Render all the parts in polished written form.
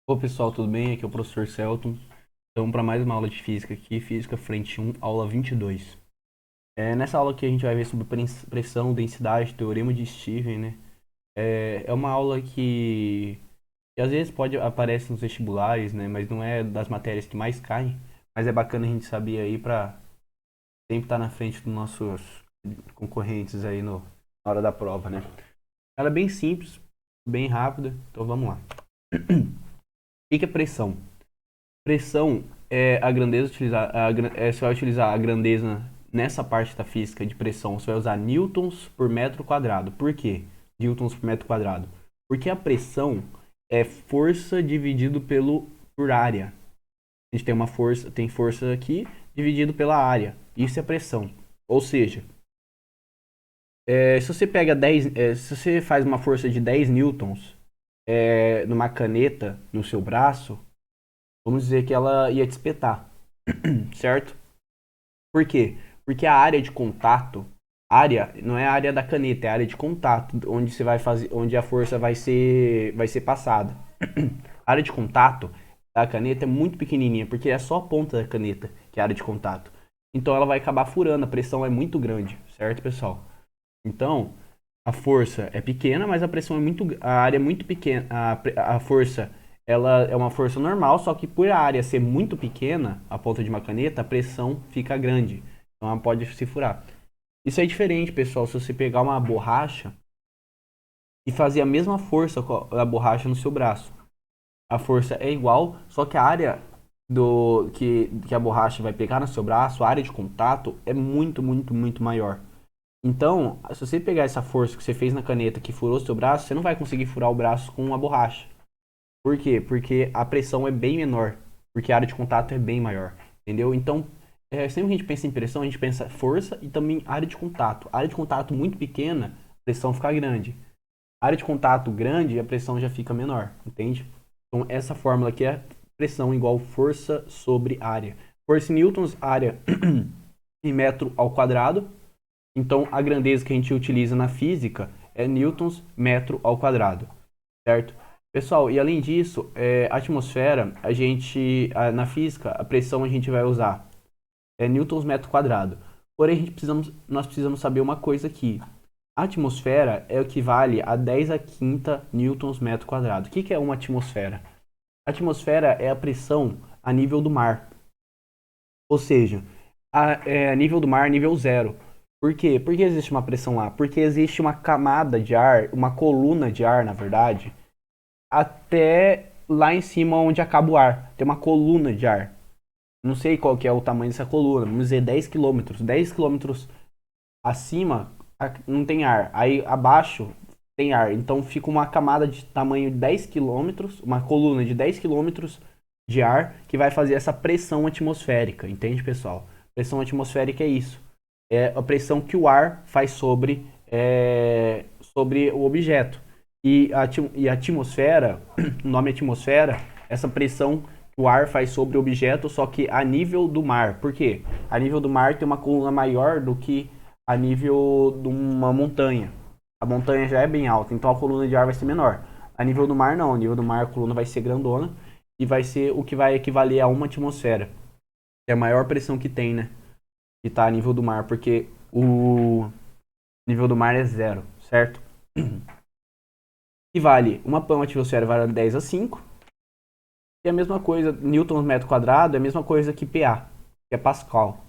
Ô pessoal, tudo bem? Aqui é o professor Celton. Então, para mais uma aula de física aqui, Física Frente 1, aula 22. Nessa aula aqui a gente vai ver sobre pressão, densidade, teorema de Stephen, né? É uma aula que às vezes pode aparecer nos vestibulares, né? Mas não é das matérias que mais caem. Mas é bacana a gente saber aí para sempre estar na frente dos nossos concorrentes aí na hora da prova, né? Ela é bem simples, bem rápida, então vamos lá. O que é pressão? Pressão é a grandeza utilizar você vai utilizar a grandeza nessa parte da física de pressão, você vai usar newtons por metro quadrado. Por quê? Newtons por metro quadrado. Porque a pressão é força dividido por área. A gente tem uma força, tem força aqui dividido pela área. Isso é pressão. Ou seja, se você pega 10, se você faz uma força de 10 newtons numa caneta no seu braço, vamos dizer que ela ia te espetar, certo? Por quê? Porque a área de contato, área não é a área da caneta, é a área de contato, onde você vai fazer, onde a força vai ser passada. A área de contato da caneta é muito pequenininha, porque é só a ponta da caneta que é a área de contato. Então ela vai acabar furando, a pressão é muito grande, certo, pessoal? Então, a força é pequena, mas a pressão é muito, a área é muito pequena, a força ela é uma força normal, só que por a área ser muito pequena, a ponta de uma caneta, a pressão fica grande. Então ela pode se furar. Isso é diferente, pessoal, se você pegar uma borracha e fazer a mesma força com a borracha no seu braço. A força é igual, só que a área que a borracha vai pegar no seu braço, a área de contato, é muito, muito, muito maior. Então, se você pegar essa força que você fez na caneta que furou seu braço, você não vai conseguir furar o braço com uma borracha. Por quê? Porque a pressão é bem menor, porque a área de contato é bem maior, entendeu? Então, sempre que a gente pensa em pressão, a gente pensa força e também área de contato. A área de contato muito pequena, a pressão fica grande. A área de contato grande, a pressão já fica menor, entende? Então, essa fórmula aqui é pressão igual força sobre área. Força em newtons, área em metro ao quadrado. Então, a grandeza que a gente utiliza na física é newtons metro ao quadrado, certo? Pessoal, e além disso, a atmosfera, na física, a pressão a gente vai usar newtons metro quadrado. Porém, nós precisamos saber uma coisa aqui. A atmosfera equivale a 10 a quinta newtons metro quadrado. O que é uma atmosfera? A atmosfera é a pressão a nível do mar. Ou seja, a nível do mar, nível zero. Por quê? Por que existe uma pressão lá? Porque existe uma camada de ar, uma coluna de ar, na verdade, até lá em cima onde acaba o ar. Tem uma coluna de ar. Não sei qual que é o tamanho dessa coluna. Vamos dizer 10 quilômetros. 10 quilômetros acima não tem ar. Aí abaixo tem ar. Então fica uma camada de tamanho 10 quilômetros, uma coluna de 10 quilômetros de ar que vai fazer essa pressão atmosférica. Entende, pessoal? Pressão atmosférica é isso. É a pressão que o ar faz sobre o objeto. E a atmosfera, o nome atmosfera, essa pressão que o ar faz sobre o objeto, só que a nível do mar. Por quê? A nível do mar tem uma coluna maior do que a nível de uma montanha. A montanha já é bem alta, então a coluna de ar vai ser menor. A nível do mar, não. A nível do mar, a coluna vai ser grandona e vai ser o que vai equivaler a uma atmosfera. É a maior pressão que tem, né? Que está a nível do mar, porque o nível do mar é zero, certo? E vale, uma atmosfera vale 10 a 5. E a mesma coisa, newton metro quadrado é a mesma coisa que PA, que é Pascal.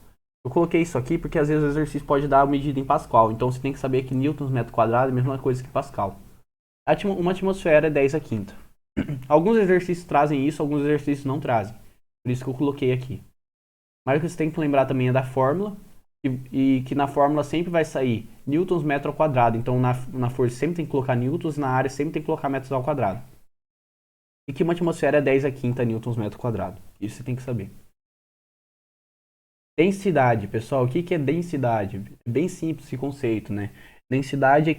Eu coloquei isso aqui porque às vezes o exercício pode dar a medida em Pascal. Então você tem que saber que newton metro quadrado é a mesma coisa que Pascal. Uma atmosfera é 10 a quinta. Alguns exercícios trazem isso, alguns exercícios não trazem. Por isso que eu coloquei aqui. Mas o que você tem que lembrar também é da fórmula. E que na fórmula sempre vai sair newtons metro ao quadrado. Então na força sempre tem que colocar newtons, na área sempre tem que colocar metros ao quadrado. E que uma atmosfera é 10 a quinta newtons metro quadrado. Isso você tem que saber. Densidade, pessoal, o que é densidade? É bem simples esse conceito, né? Densidade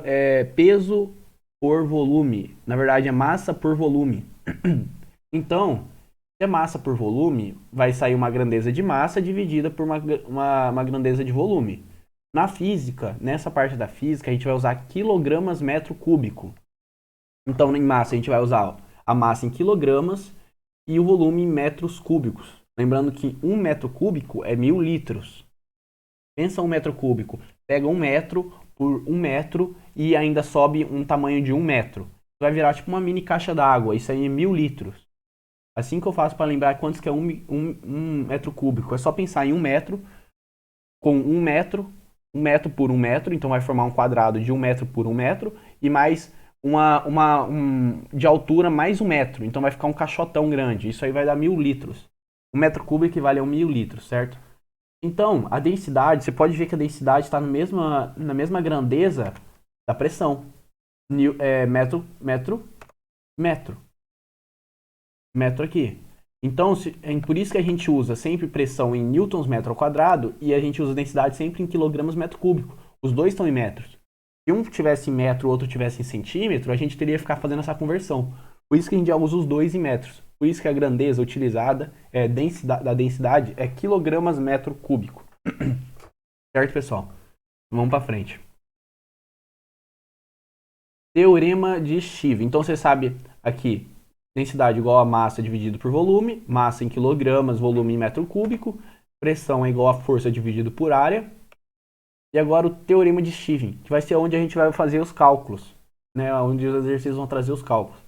é peso por volume. Na verdade, é massa por volume. Então, se é massa por volume, vai sair uma grandeza de massa dividida por uma grandeza de volume. Na física, nessa parte da física, a gente vai usar quilogramas metro cúbico. Então, em massa, a gente vai usar a massa em quilogramas e o volume em metros cúbicos. Lembrando que 1 metro cúbico é 1000 litros. Pensa 1 metro cúbico. Pega 1 metro por 1 metro e ainda sobe um tamanho de 1 metro. Vai virar tipo uma mini caixa d'água. Isso aí é 1000 litros. Assim que eu faço para lembrar quantos que é 1 metro cúbico. É só pensar em 1 metro com 1 metro, 1 metro por 1 metro. Então vai formar um quadrado de 1 metro por 1 metro. E mais de altura mais 1 metro. Então vai ficar um caixotão grande. Isso aí vai dar 1000 litros. 1 metro cúbico equivale a 1000 litros, certo? Então, a densidade, você pode ver que a densidade está na mesma grandeza da pressão. Metro aqui. Então, é por isso que a gente usa sempre pressão em newtons metro ao quadrado e a gente usa densidade sempre em quilogramas metro cúbico. Os dois estão em metros. Se um tivesse em metro, o outro tivesse em centímetro, a gente teria que ficar fazendo essa conversão. Por isso que a gente já usa os dois em metros. Por isso que a grandeza utilizada da densidade é quilogramas metro cúbico. Certo, pessoal? Vamos para frente. Teorema de Steve. Então você sabe aqui, densidade igual a massa dividido por volume, massa em quilogramas, volume em metro cúbico, pressão é igual a força dividido por área. E agora o teorema de Steve, que vai ser onde a gente vai fazer os cálculos, né? Onde os exercícios vão trazer os cálculos.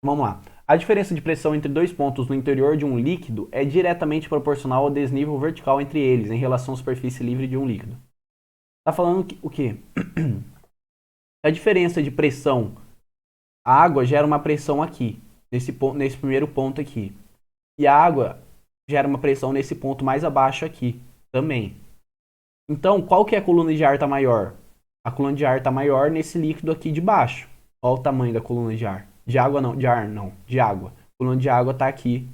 Vamos lá. A diferença de pressão entre dois pontos no interior de um líquido é diretamente proporcional ao desnível vertical entre eles, em relação à superfície livre de um líquido. Está falando o quê? A diferença de pressão. A água gera uma pressão aqui, nesse primeiro ponto aqui. E a água gera uma pressão nesse ponto mais abaixo aqui, também. Então, qual que é a coluna de ar está maior? A coluna de ar está maior nesse líquido aqui de baixo. Olha o tamanho da coluna de ar. De água não, de ar não, de água. A coluna de água está aqui.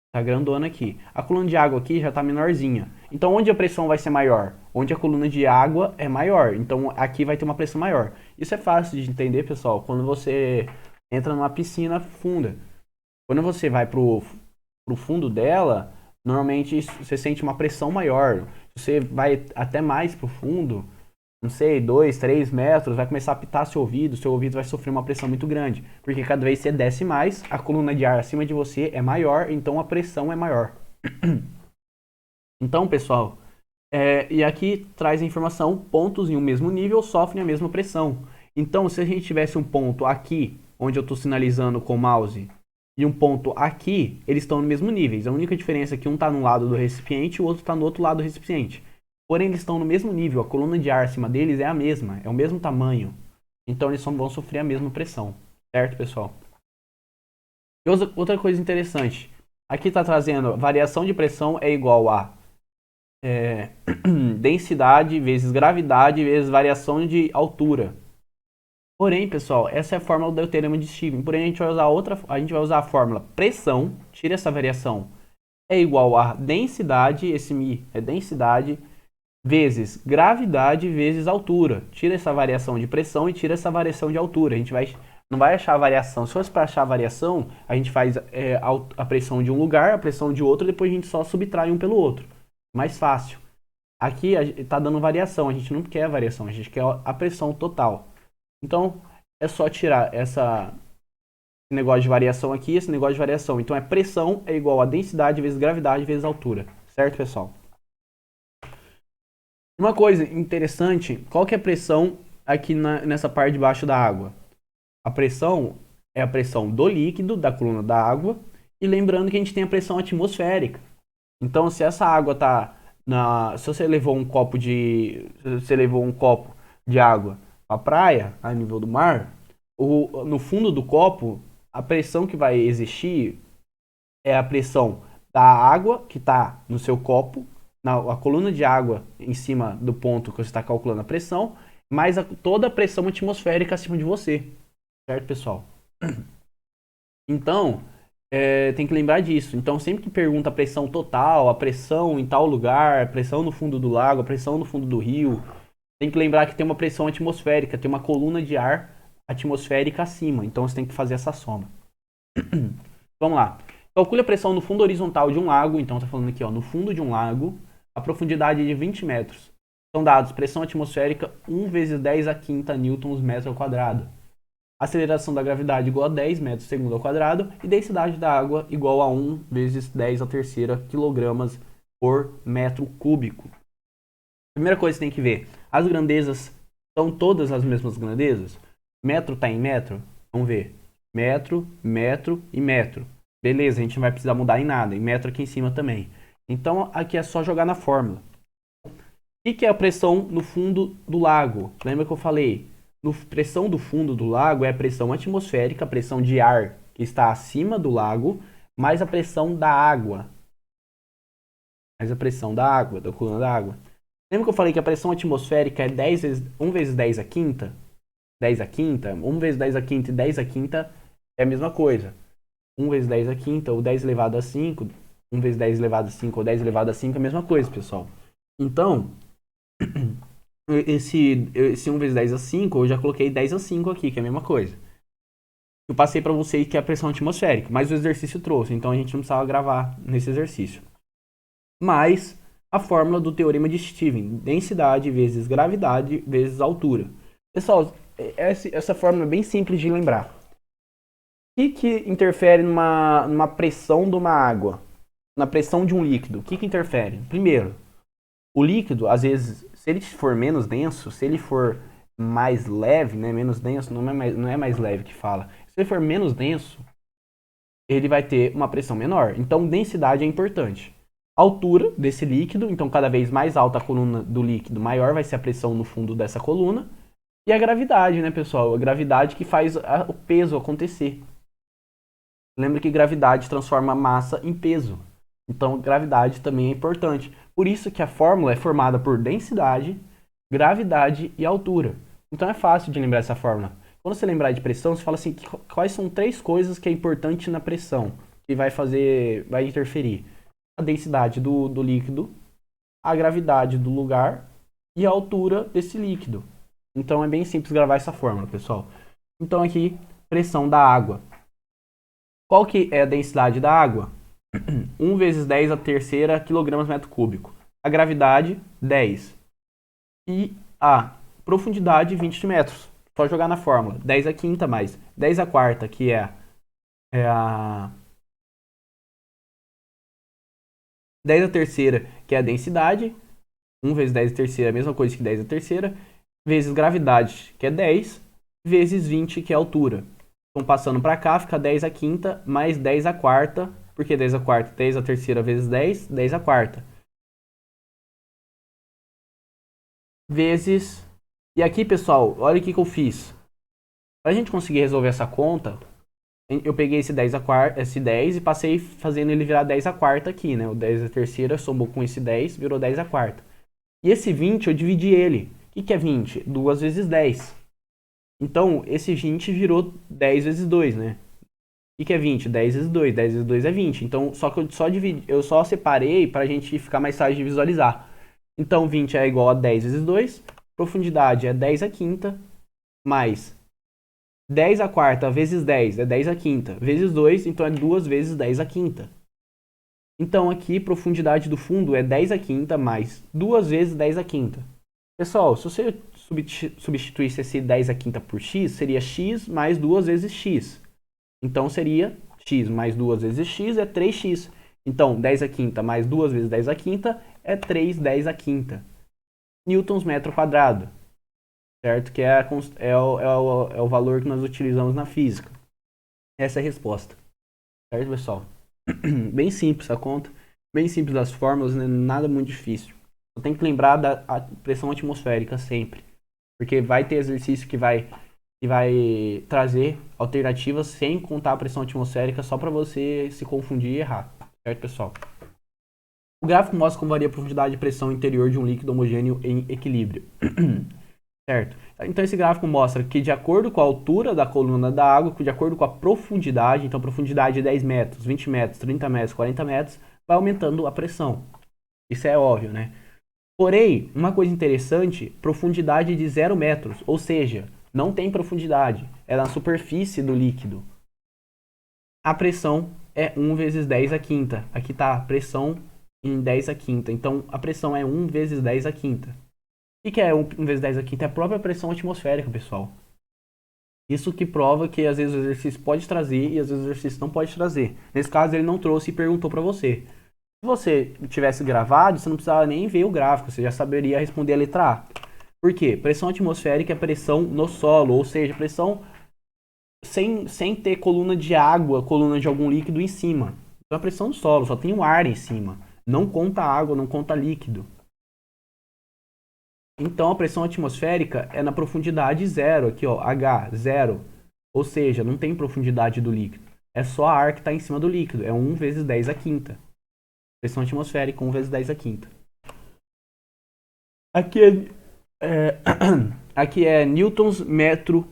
Está grandona aqui. A coluna de água aqui já está menorzinha. Então, onde a pressão vai ser maior? Onde a coluna de água é maior. Então, aqui vai ter uma pressão maior. Isso é fácil de entender, pessoal, quando você entra numa piscina funda. Quando você vai pro fundo dela, normalmente você sente uma pressão maior. Você vai até mais pro fundo, não sei, 2, 3 metros, vai começar a apitar seu ouvido vai sofrer uma pressão muito grande. Porque cada vez você desce mais, a coluna de ar acima de você é maior, então a pressão é maior. Então, pessoal, e aqui traz a informação, pontos em um mesmo nível sofrem a mesma pressão. Então, se a gente tivesse um ponto aqui, onde eu estou sinalizando com o mouse, e um ponto aqui, eles estão no mesmo nível. A única diferença é que um está no lado do recipiente e o outro está no outro lado do recipiente. Porém, eles estão no mesmo nível, a coluna de ar acima deles é a mesma, é o mesmo tamanho. Então, eles vão sofrer a mesma pressão. Certo, pessoal? E outra coisa interessante. Aqui está trazendo, variação de pressão é igual a densidade vezes gravidade vezes variação de altura. Porém, pessoal, essa é a fórmula do teorema de Steve. Porém, a gente vai usar a fórmula pressão, tira essa variação, é igual a densidade, esse mi é densidade, vezes gravidade vezes altura. Tira essa variação de pressão e tira essa variação de altura. A gente não vai achar a variação. Se fosse para achar a variação, a gente faz a pressão de um lugar, a pressão de outro, depois a gente só subtrai um pelo outro. Mais fácil. Aqui está dando variação, a gente não quer a variação, a gente quer a pressão total. Então, é só tirar esse negócio de variação aqui e esse negócio de variação. Então, pressão é igual a densidade vezes gravidade vezes altura. Certo, pessoal? Uma coisa interessante, qual que é a pressão aqui nessa parte de baixo da água? A pressão é a pressão do líquido, da coluna da água. E lembrando que a gente tem a pressão atmosférica. Então, se essa água está se você levou um copo de água a praia, a nível do mar, no fundo do copo, a pressão que vai existir é a pressão da água que está no seu copo, a coluna de água em cima do ponto que você está calculando a pressão, mais toda a pressão atmosférica acima de você. Certo, pessoal? Então, tem que lembrar disso. Então, sempre que pergunta a pressão total, a pressão em tal lugar, a pressão no fundo do lago, a pressão no fundo do rio, tem que lembrar que tem uma pressão atmosférica, tem uma coluna de ar atmosférica acima. Então, você tem que fazer essa soma. Vamos lá. Calcule a pressão no fundo horizontal de um lago. Então, está falando aqui, no fundo de um lago, a profundidade de 20 metros. São dados pressão atmosférica 1 vezes 10 a quinta newtons metro ao quadrado. Aceleração da gravidade igual a 10 metros por segundo ao quadrado. E densidade da água igual a 1 vezes 10 à terceira quilogramas por metro cúbico. Primeira coisa que você tem que ver. As grandezas são todas as mesmas grandezas? Metro está em metro? Vamos ver. Metro, metro e metro. Beleza, a gente não vai precisar mudar em nada. Em metro aqui em cima também. Então, aqui é só jogar na fórmula. O que é a pressão no fundo do lago? Lembra que eu falei? Pressão do fundo do lago é a pressão atmosférica, a pressão de ar que está acima do lago, mais a pressão da água. Mais a pressão da água, da coluna da água. Lembra que eu falei que a pressão atmosférica é 1 vezes 10 à quinta? 10 à quinta? 1 vezes 10 à quinta e 10 à quinta é a mesma coisa. 1 vezes 10 à quinta ou 10 elevado a 5, 1 vezes 10 elevado a 5 ou 10 elevado a 5 é a mesma coisa, pessoal. Então, esse 1 vezes 10 a 5, eu já coloquei 10 a 5 aqui, que é a mesma coisa. Eu passei para vocês que é a pressão atmosférica, mas o exercício trouxe, então a gente não precisava gravar nesse exercício. Mas a fórmula do teorema de Stevens, densidade vezes gravidade vezes altura. Pessoal, essa fórmula é bem simples de lembrar. O que interfere numa pressão de uma água? Na pressão de um líquido? O que interfere? Primeiro, o líquido, às vezes, se ele for menos denso, se ele for mais leve, né, menos denso, não é mais leve que fala. Se ele for menos denso, ele vai ter uma pressão menor. Então, densidade é importante. Altura desse líquido, então cada vez mais alta a coluna do líquido, maior vai ser a pressão no fundo dessa coluna. E a gravidade, né, pessoal? A gravidade que faz o peso acontecer. Lembra que gravidade transforma massa em peso. Então, gravidade também é importante. Por isso que a fórmula é formada por densidade, gravidade e altura. Então, é fácil de lembrar essa fórmula. Quando você lembrar de pressão, você fala assim, quais são 3 coisas que é importante na pressão, que vai interferir. A densidade do líquido, a gravidade do lugar e a altura desse líquido. Então, é bem simples gravar essa fórmula, pessoal. Então, aqui, pressão da água. Qual que é a densidade da água? 1 vezes 10 à terceira quilogramas metro cúbico. A gravidade, 10. E a profundidade, 20 metros. Só jogar na fórmula. 10 à quinta mais 10 à quarta, que é a 10 à terceira, que é a densidade. 1 vezes 10 à terceira é a mesma coisa que 10 à terceira. Vezes gravidade, que é 10. Vezes 20, que é a altura. Então, passando para cá, fica 10 à quinta mais 10 à quarta. Por que 10 à quarta? 10 à terceira vezes 10, 10 à quarta. Vezes... E aqui, pessoal, olha o que eu fiz. Para a gente conseguir resolver essa conta, eu peguei esse 10 e passei fazendo ele virar 10 à quarta aqui, né? O 10 à terceira somou com esse 10, virou 10 à quarta. E esse 20 eu dividi ele. O que é 20? 2 vezes 10. Então, esse 20 virou 10 vezes 2, né? O que é 20? 10 vezes 2. 10 vezes 2 é 20. Então, só que eu só separei para a gente ficar mais fácil de visualizar. Então, 20 é igual a 10 vezes 2. Profundidade é 10 à quinta. Mais 10 à quarta vezes 10 é 10 à quinta. Vezes 2, então é 2 vezes 10 à quinta. Então, aqui, profundidade do fundo é 10 à quinta mais 2 vezes 10 à quinta. Pessoal, se você substituísse esse 10 à quinta por x, seria x mais 2 vezes x. Então, seria x mais 2 vezes x é 3x. Então, 10 à quinta mais 2 vezes 10 à quinta é 3 10 à quinta. Newtons metro quadrado. Certo? Que é o valor que nós utilizamos na física. Essa é a resposta. Certo, pessoal? Bem simples a conta. Bem simples as fórmulas, né? Nada muito difícil. Só tem que lembrar da pressão atmosférica sempre. Porque vai ter exercício que vai trazer alternativas sem contar a pressão atmosférica só para você se confundir e errar. Certo, pessoal? O gráfico mostra como varia a profundidade de pressão interior de um líquido homogêneo em equilíbrio. Certo? Então esse gráfico mostra que de acordo com a altura da coluna da água, de acordo com a profundidade, então profundidade de 10 metros, 20 metros, 30 metros, 40 metros, vai aumentando a pressão. Isso é óbvio, né? Porém, uma coisa interessante, profundidade de 0 metros, ou seja, não tem profundidade, é na superfície do líquido. A pressão é 1 vezes 10 à quinta. Aqui está a pressão em 10 à quinta. Então, a pressão é 1 vezes 10 à quinta. O que é 1 vezes 10 à quinta? É a própria pressão atmosférica, pessoal. Isso que prova que às vezes o exercício pode trazer e às vezes o exercício não pode trazer. Nesse caso ele não trouxe e perguntou para você. Se você tivesse gravado, você não precisava nem ver o gráfico, você já saberia responder a letra A. Por quê? Pressão atmosférica é pressão no solo, ou seja, pressão sem ter coluna de água, coluna de algum líquido em cima. Então é pressão no solo, só tem o ar em cima. Não conta água, não conta líquido. Então a pressão atmosférica é na profundidade zero, aqui ó, H, zero. Ou seja, não tem profundidade do líquido. É só ar que está em cima do líquido. É 1 vezes 10 a quinta. Pressão atmosférica, 1 vezes 10 a quinta. Aqui é newtons metro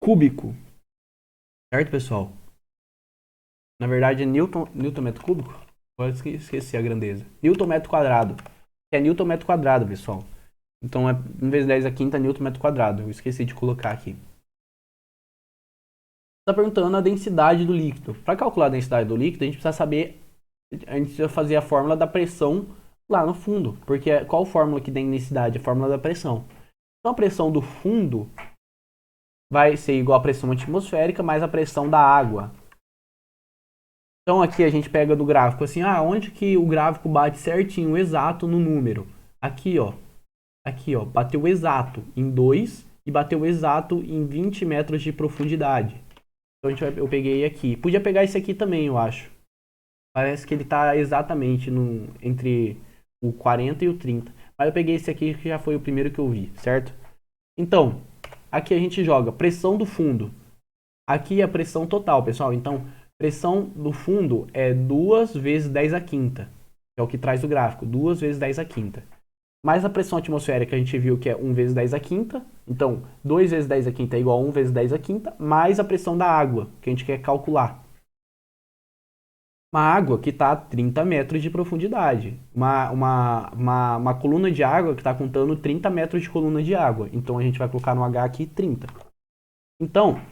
cúbico. Certo, pessoal? Na verdade é newton metro cúbico. Agora esqueci a grandeza. Newton metro quadrado. É newton metro quadrado, pessoal. Então é 1 vezes 10 a quinta newton metro quadrado. Eu esqueci de colocar aqui. Está perguntando a densidade do líquido. Para calcular a densidade do líquido, a gente precisa fazer a fórmula da pressão lá no fundo. Porque qual fórmula que tem densidade? A fórmula da pressão. Então a pressão do fundo vai ser igual à pressão atmosférica mais a pressão da água. Então aqui a gente pega do gráfico assim, onde que o gráfico bate certinho, exato no número? Aqui ó, bateu exato em 2 e bateu exato em 20 metros de profundidade. Então eu peguei aqui. Podia pegar esse aqui também, eu acho. Parece que ele está exatamente entre o 40 e o 30. Mas eu peguei esse aqui que já foi o primeiro que eu vi, certo? Então, aqui a gente joga pressão do fundo. Aqui é a pressão total, pessoal. Então, pressão do fundo é 2 vezes 10 a quinta. Que é o que traz o gráfico. 2 vezes 10 a quinta. Mais a pressão atmosférica, a gente viu que é 1 vezes 10 a quinta. Então, 2 vezes 10 a quinta é igual a 1 vezes 10 a quinta, mais a pressão da água, que a gente quer calcular. Uma água que está a 30 metros de profundidade. Uma coluna de água que está contando 30 metros de coluna de água. Então, a gente vai colocar no H aqui 30. Então,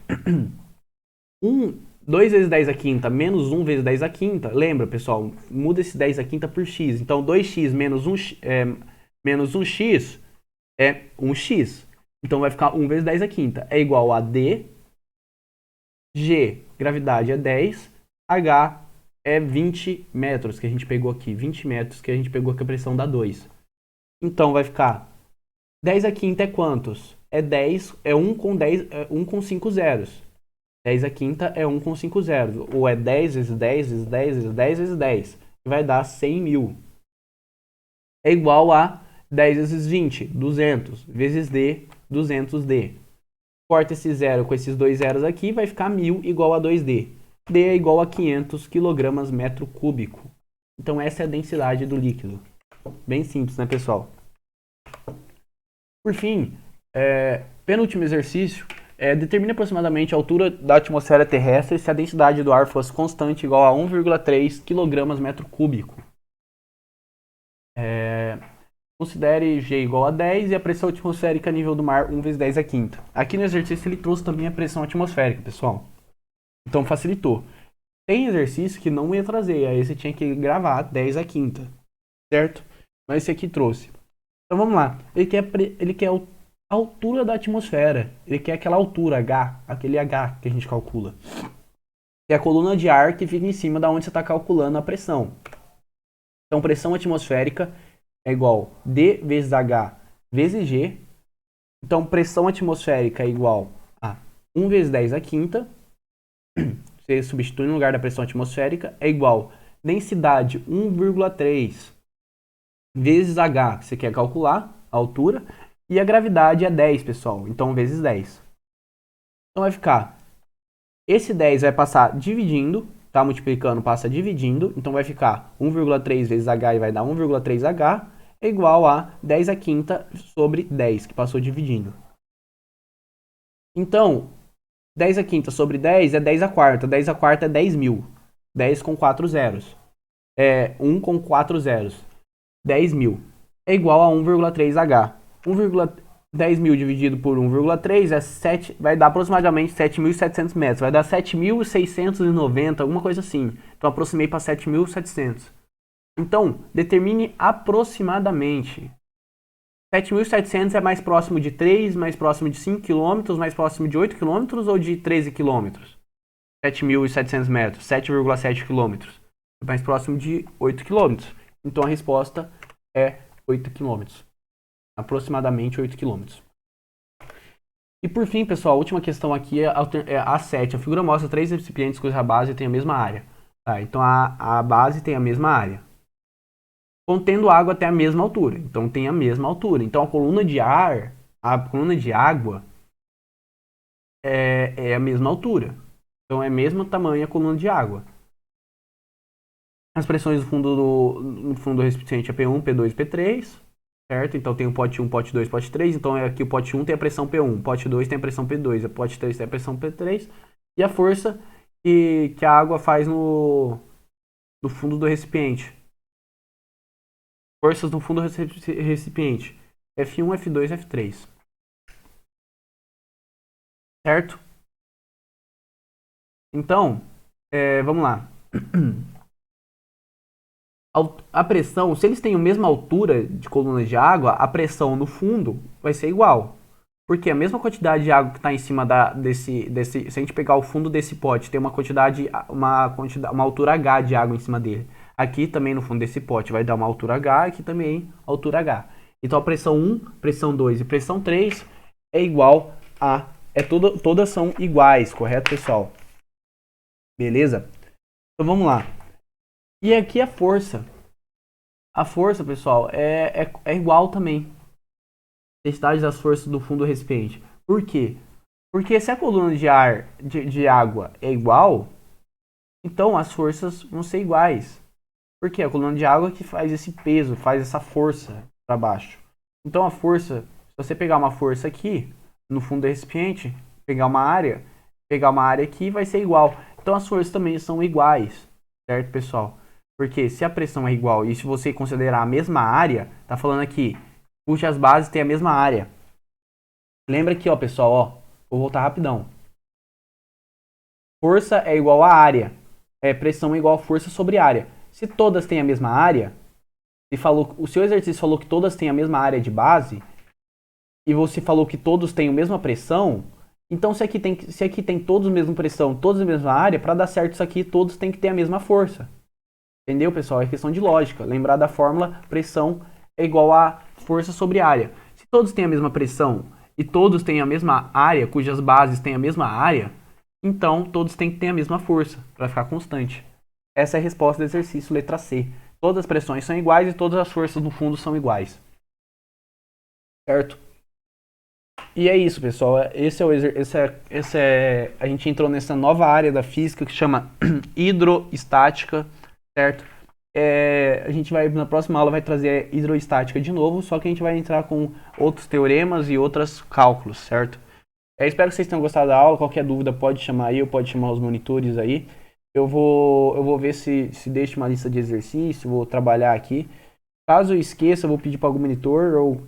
2 vezes 10 a quinta menos 1 vezes 10 a quinta. Lembra, pessoal? Muda esse 10 a quinta por x. Então, 2x menos 1x é 1x. Então vai ficar 1 vezes 10 a quinta. É igual a D. G, gravidade é 10. H é 20 metros que a gente pegou aqui. 20 metros que a gente pegou aqui, a pressão dá 2. Então vai ficar 10 a quinta é quantos? É 10, é 1 com 10, é 1 com 5 zeros. 10 a quinta é 1 com 5 zeros. Ou é 10 vezes 10 vezes 10 vezes 10 vezes 10. Que vai dar 100 mil. É igual a 10 vezes 20, 200, vezes D, 200D. Corta esse zero com esses dois zeros aqui, vai ficar 1000 igual a 2D. D é igual a 500 kg metro cúbico. Então essa é a densidade do líquido. Bem simples, né, pessoal? Por fim, penúltimo exercício, determine aproximadamente a altura da atmosfera terrestre se a densidade do ar fosse constante igual a 1,3 kg metro cúbico. Considere G igual a 10 e a pressão atmosférica a nível do mar 1 vezes 10 a quinta. Aqui no exercício ele trouxe também a pressão atmosférica, pessoal. Então facilitou. Tem exercício que não ia trazer, aí você tinha que gravar 10 a quinta, certo? Mas esse aqui trouxe. Então vamos lá. Ele quer a altura da atmosfera. Ele quer aquela altura H, aquele H que a gente calcula. Que é a coluna de ar que fica em cima da onde você está calculando a pressão. Então pressão atmosférica é igual D vezes H vezes G. Então, pressão atmosférica é igual a 1 vezes 10 a quinta. Você substitui no lugar da pressão atmosférica. É igual densidade 1,3 vezes H, que você quer calcular, a altura. E a gravidade é 10, pessoal. Então, vezes 10. Então, vai ficar... Esse 10 vai passar dividindo. Tá multiplicando, passa dividindo. Então, vai ficar 1,3 vezes H e vai dar 1,3H. É igual a 10 a quinta sobre 10, que passou dividindo. Então, 10 a quinta sobre 10 é 10 a quarta. 10 a quarta é 10 mil. 10 com 4 zeros. 1 com 4 zeros. 10 mil. É igual a 1,3H. 10 mil dividido por 1,3 vai dar aproximadamente 7.700 metros. Vai dar 7.690, alguma coisa assim. Então, aproximei para 7.700. Então, determine aproximadamente. 7.700 é mais próximo de 3, mais próximo de 5 km, mais próximo de 8 km ou de 13 km? 7.700 metros, 7,7 km. É mais próximo de 8 km. Então a resposta é 8 km. Aproximadamente 8 km. E por fim, pessoal, a última questão aqui é a 7. A figura mostra 3 recipientes cuja base tem a mesma área. Tá, então a base tem a mesma área, contendo água até a mesma altura. Então tem a mesma altura. Então a coluna de ar, a coluna de água é a mesma altura. Então é o mesmo tamanho a coluna de água. As pressões no fundo do recipiente é P1, P2 e P3. Certo? Então tem o pote 1, pote 2, pote 3. Então aqui o pote 1 tem a pressão P1, o pote 2 tem a pressão P2, o pote 3 tem a pressão P3. E a força que a água faz no fundo do recipiente. Forças no fundo do recipiente. F1, F2, F3. Certo? Então, vamos lá. A pressão, se eles têm a mesma altura de coluna de água, a pressão no fundo vai ser igual. Porque a mesma quantidade de água que está em cima se a gente pegar o fundo desse pote, tem uma altura H de água em cima dele. Aqui também no fundo desse pote vai dar uma altura H, aqui também altura H. Então a pressão 1, pressão 2 e pressão 3 é igual a... todas são iguais, correto, pessoal? Beleza? Então vamos lá. E aqui a força. A força, pessoal, é igual também. Intensidade das forças do fundo do recipiente. Por quê? Porque se a coluna de água é igual, então as forças vão ser iguais. Porque a coluna de água que faz esse peso, faz essa força para baixo. Então a força, se você pegar uma força aqui no fundo do recipiente, pegar uma área aqui, vai ser igual. Então as forças também são iguais, certo, pessoal? Porque se a pressão é igual e se você considerar a mesma área, tá falando aqui, cujas bases têm a mesma área. Lembra aqui, ó, pessoal, ó, vou voltar rapidão. Força é igual a área. Pressão é igual a força sobre área. Se todas têm a mesma área, o seu exercício falou que todas têm a mesma área de base, e você falou que todos têm a mesma pressão, então se aqui tem todos a mesma pressão, todos a mesma área, para dar certo isso aqui, todos têm que ter a mesma força. Entendeu, pessoal? É questão de lógica. Lembrar da fórmula, pressão é igual a força sobre área. Se todos têm a mesma pressão e todos têm a mesma área, cujas bases têm a mesma área, então todos têm que ter a mesma força, para ficar constante. Essa é a resposta do exercício letra C. Todas as pressões são iguais e todas as forças no fundo são iguais. Certo? E é isso, pessoal. A gente entrou nessa nova área da física que chama hidroestática, certo? A gente na próxima aula vai trazer hidroestática de novo, só que a gente vai entrar com outros teoremas e outros cálculos, certo? Espero que vocês tenham gostado da aula. Qualquer dúvida pode chamar eu, pode chamar os monitores aí. Eu vou ver se deixo uma lista de exercício, vou trabalhar aqui. Caso eu esqueça, eu vou pedir para algum monitor, ou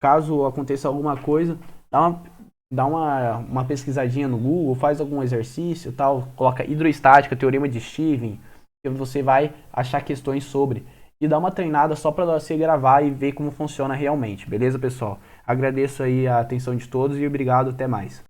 caso aconteça alguma coisa, dá uma pesquisadinha no Google, faz algum exercício, tal, coloca hidroestática, teorema de Stevens, que você vai achar questões sobre, e dá uma treinada só para você gravar e ver como funciona realmente, beleza, pessoal? Agradeço aí a atenção de todos e obrigado, até mais.